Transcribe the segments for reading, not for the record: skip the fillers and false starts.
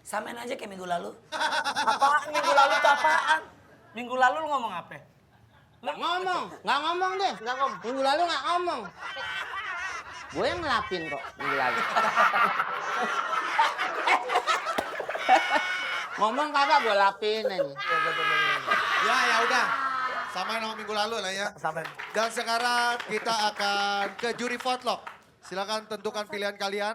Samain aja kayak minggu lalu. Apaan minggu lalu tuh apaan? Minggu lalu lu ngomong apa? Nggak ngomong deh. Minggu lalu nggak ngomong. Gue yang ngelapin kok minggu lalu. Ngomong kagak gue lapin aja. Ya udah. Samain sama minggu lalu lah ya. Samain. Dan sekarang kita akan ke juri vote. Silakan tentukan pilihan kalian.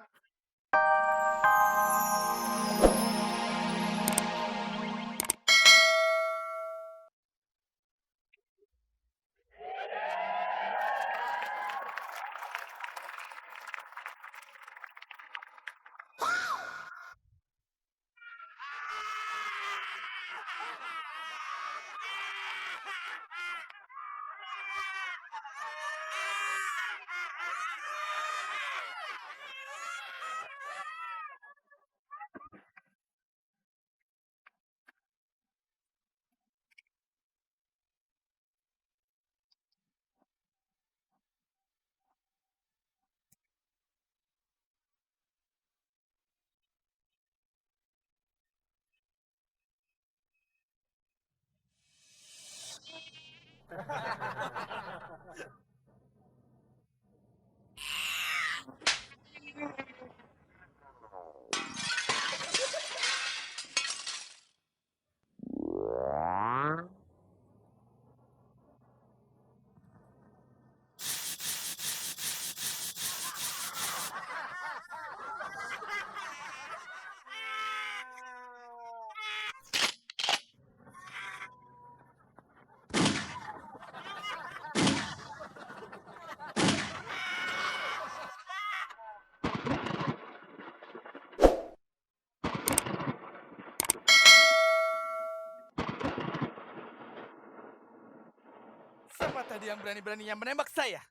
Siapa tadi yang berani-beraninya menembak saya?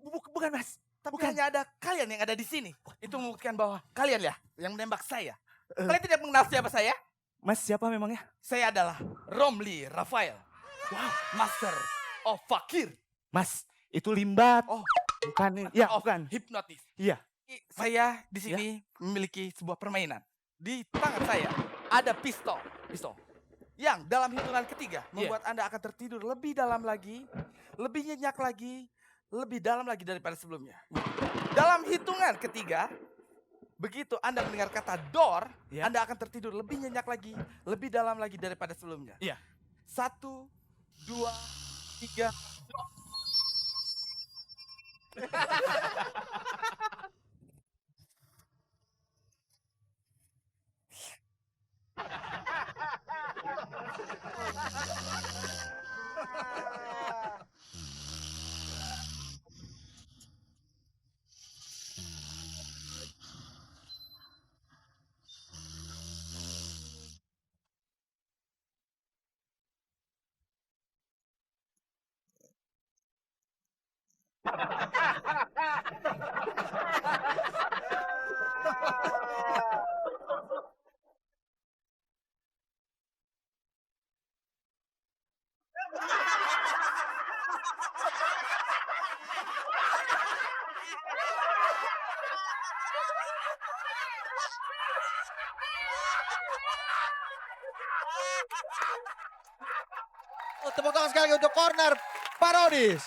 Bukan mas, tapi hanya ada kalian yang ada di sini. Itu membuktikan bahwa kalian ya yang menembak saya. Kalian tidak mengenal siapa saya? Mas siapa memangnya? Saya adalah Romli Rafael. Wow, Master of Fakir. Mas, itu limbat. Oh, Bukan, ya of bukan. Hipnotis. Iya. Saya di sini memiliki sebuah permainan. Di tangan saya ada pistol. Yang dalam hitungan ketiga membuat Anda akan tertidur lebih dalam lagi, lebih nyenyak lagi, lebih dalam lagi daripada sebelumnya. Dalam hitungan ketiga, begitu Anda mendengar kata door, Anda akan tertidur lebih nyenyak lagi, lebih dalam lagi daripada sebelumnya. Iya. 1, 2, 3. Tepuk tangan sekali untuk corner Parodis.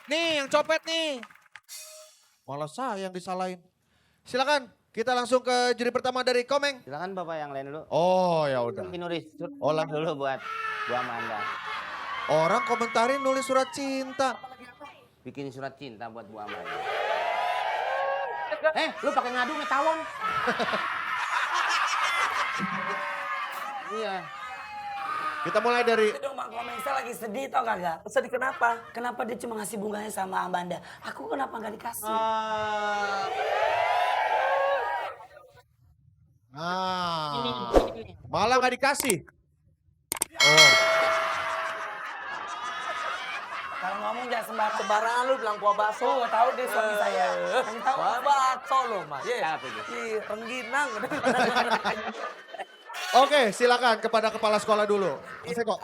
Nih yang copet nih. Malah saya yang disalahin. Silakan kita langsung ke juri pertama dari Komeng. Silakan Bapak yang lain dulu. Oh ya udah. Mungkin nulis Oh, lah. dulu buat Bu Amanda. Orang komentarin nulis surat cinta. Bikin surat cinta buat Bu Amanda. Lu pakai ngadu metawon. Iya. Kita mulai dari Itu dong Bang Komeng, saya lagi sedih tau kagak? Sedih kenapa? Kenapa dia cuma ngasih bunganya sama Amanda? Aku kenapa nggak dikasih? malah nggak dikasih. Oh. Kalau ngomong jangan sembarangan. Sembarangan lu bilang kuah bakso. Tuh, tahu deh suami saya. Kasih tahu. Kuah bakso lu mas. Siapa itu? Ih, rengginang. Oke, silakan kepada kepala sekolah dulu. Mas Eko.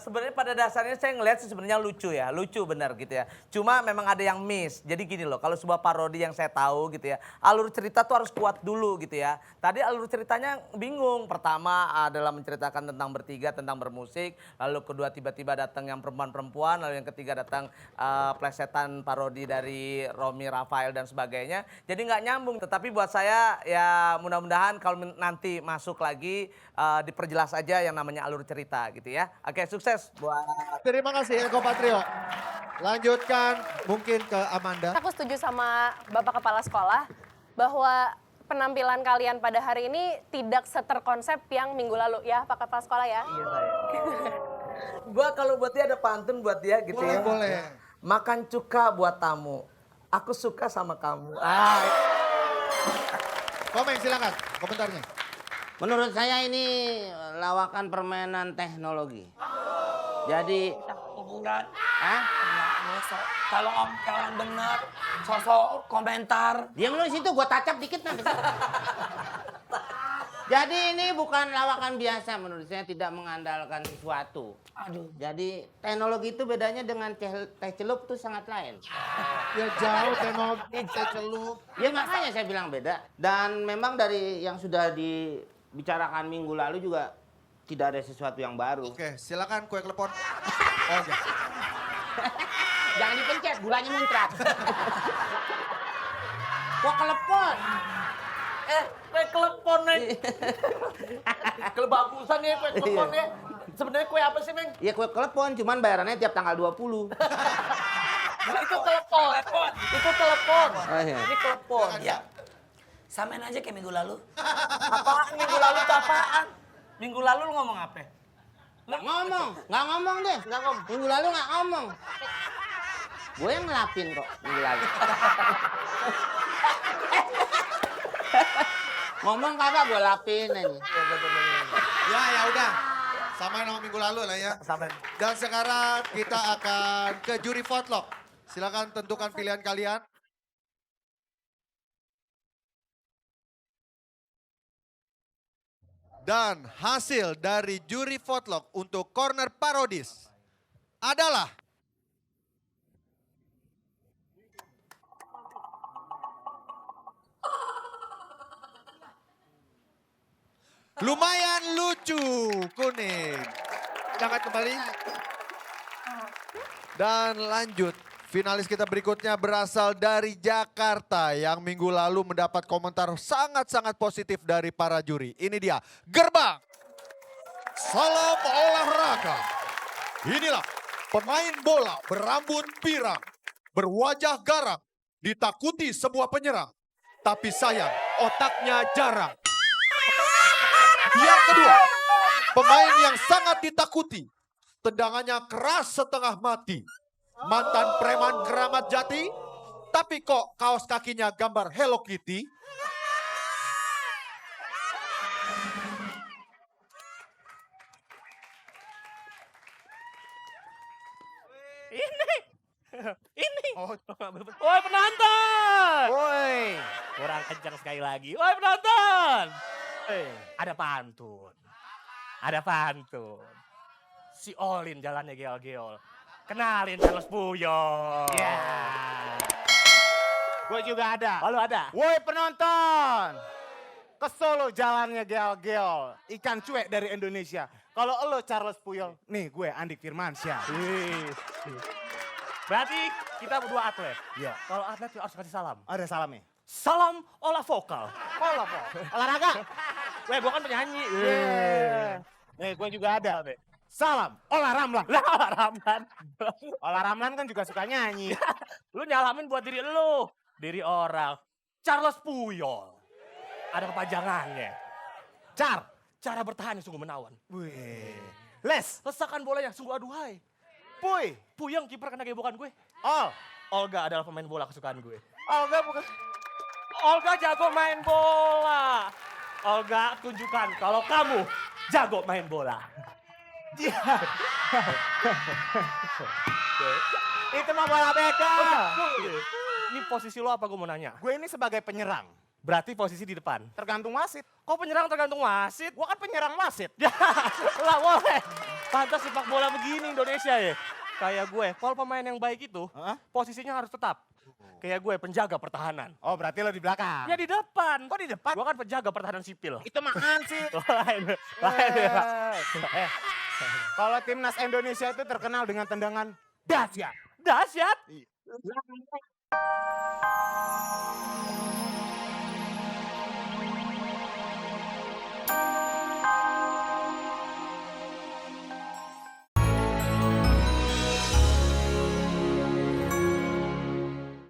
Sebenarnya pada dasarnya saya ngelihat sih sebenarnya lucu ya, lucu benar gitu ya. Cuma memang ada yang miss. Jadi gini loh, kalau sebuah parodi yang saya tahu gitu ya, alur cerita tuh harus kuat dulu gitu ya. Tadi alur ceritanya bingung. Pertama adalah menceritakan tentang bertiga, tentang bermusik. Lalu kedua tiba-tiba datang yang perempuan-perempuan. Lalu yang ketiga datang plesetan parodi dari Romi, Rafael dan sebagainya. Jadi nggak nyambung. Tetapi buat saya ya mudah-mudahan kalau nanti masuk lagi diperjelas aja yang namanya alur cerita gitu ya. Oke, sukses buat. Terima kasih Eko Patrio. Lanjutkan mungkin ke Amanda. Aku setuju sama Bapak Kepala Sekolah bahwa penampilan kalian pada hari ini tidak seterkonsep yang minggu lalu ya Pak Kepala Sekolah ya. Iya saya. Gua kalau buat dia ada pantun buat dia gitu Boleh, ya. boleh. Makan cuka buat tamu. Aku suka sama kamu. Komen silakan komentarnya. Menurut saya ini lawakan permainan teknologi. Jadi, Bukan. ah, Kalau om kalian dengar sosok komentar. diam lu di situ, gua tacap dikit nanti. Jadi ini bukan lawakan biasa menurut saya, tidak mengandalkan sesuatu. Aduh. Jadi teknologi itu bedanya dengan teh celup tuh sangat lain. Ya jauh teknologi, saya celup. Ya makanya saya bilang beda. Dan memang dari yang sudah dibicarakan minggu lalu juga tidak ada sesuatu yang baru. Oke, silakan kue klepon. Oke. Jangan dipencet, gulanya muncrat. Kok kelepon? Kue kelepon nih. Kelebagusan nih kue kelepon nih. Sebenarnya kue apa sih, Meng? Ya kue kelepon, cuman bayarannya tiap tanggal 20. Itu telepon. Itu telepon. Oh, iya. Ini telepon. Ya. Samain aja kayak minggu lalu. Apaan minggu lalu tuh apaan? Minggu lalu lu ngomong apa? Nggak ngomong deh. Nggak ngomong. Minggu lalu nggak ngomong. Gue yang ngelapin kok minggu lalu. Ngomong kagak gue lapin ini. Ya udah. Samain sama minggu lalu lah ya. Sampai. Dan sekarang kita akan ke juri vote Silakan tentukan pilihan kalian. Dan hasil dari juri vote untuk corner parodis adalah lumayan lucu, kuning. Angkat kembali. Dan lanjut, finalis kita berikutnya berasal dari Jakarta yang minggu lalu mendapat komentar sangat-sangat positif dari para juri. Ini dia, Gerbang. Salam olahraga. Inilah pemain bola berambut pirang, berwajah garang, ditakuti semua penyerang. Tapi sayang, otaknya jarang. Yang kedua, pemain yang sangat ditakuti. Tendangannya keras setengah mati. Mantan preman keramat jati. Tapi kok kaos kakinya gambar Hello Kitty? Ini. Woi penonton. Woi. Kurang kencang sekali lagi. Woi penonton. Ada pantun. Ada pantun. Si Olin jalannya geol-geol. Kenalin Charles Puyol. Ya. Gue juga ada. Oh lu ada? Woi penonton, ke Solo jalannya geol-geol, ikan cuek dari Indonesia. Kalau lo Charles Puyol, nih gue Andik Firmansyah. Berarti kita berdua atlet. Iya. Kalau atlet harus kasih salam. Ada salamnya. Salam olah vokal. Pola po, olahraga. Weh gua kan penyanyi. Nih gue juga ada. Salam olah ramlan. Lah olah Ramlan. Olah ramlan kan juga suka nyanyi. Lu nyalamin buat diri lu. Diri orang. Charles Puyol. Ada kepanjangannya. Cara bertahan yang sungguh menawan. Wih. Les, Lesakan bola yang sungguh aduhai. Puy, Puyeng kiper kena gebokan gue. Ol. Olga adalah pemain bola kesukaan gue. Olga bukan. Olga jago main bola. Olga tunjukkan kalau kamu jago main bola. Itu mah bola beka. Ini posisi lo apa gue mau nanya? Gue ini sebagai penyerang. Berarti posisi di depan. Tergantung wasit. Kok penyerang tergantung wasit? Gua kan penyerang wasit. Ya, lah boleh. Pantas sepak bola begini Indonesia ya. Kayak gue, kalau pemain yang baik itu, Hah? posisinya harus tetap. Kayak gue, penjaga pertahanan. Oh, berarti lo di belakang. Ya di depan. Kok di depan? Gue kan penjaga pertahanan sipil. Itu makan sih. Lain ya. Kalau timnas Indonesia itu terkenal dengan tendangan dahsyat. Dahsyat.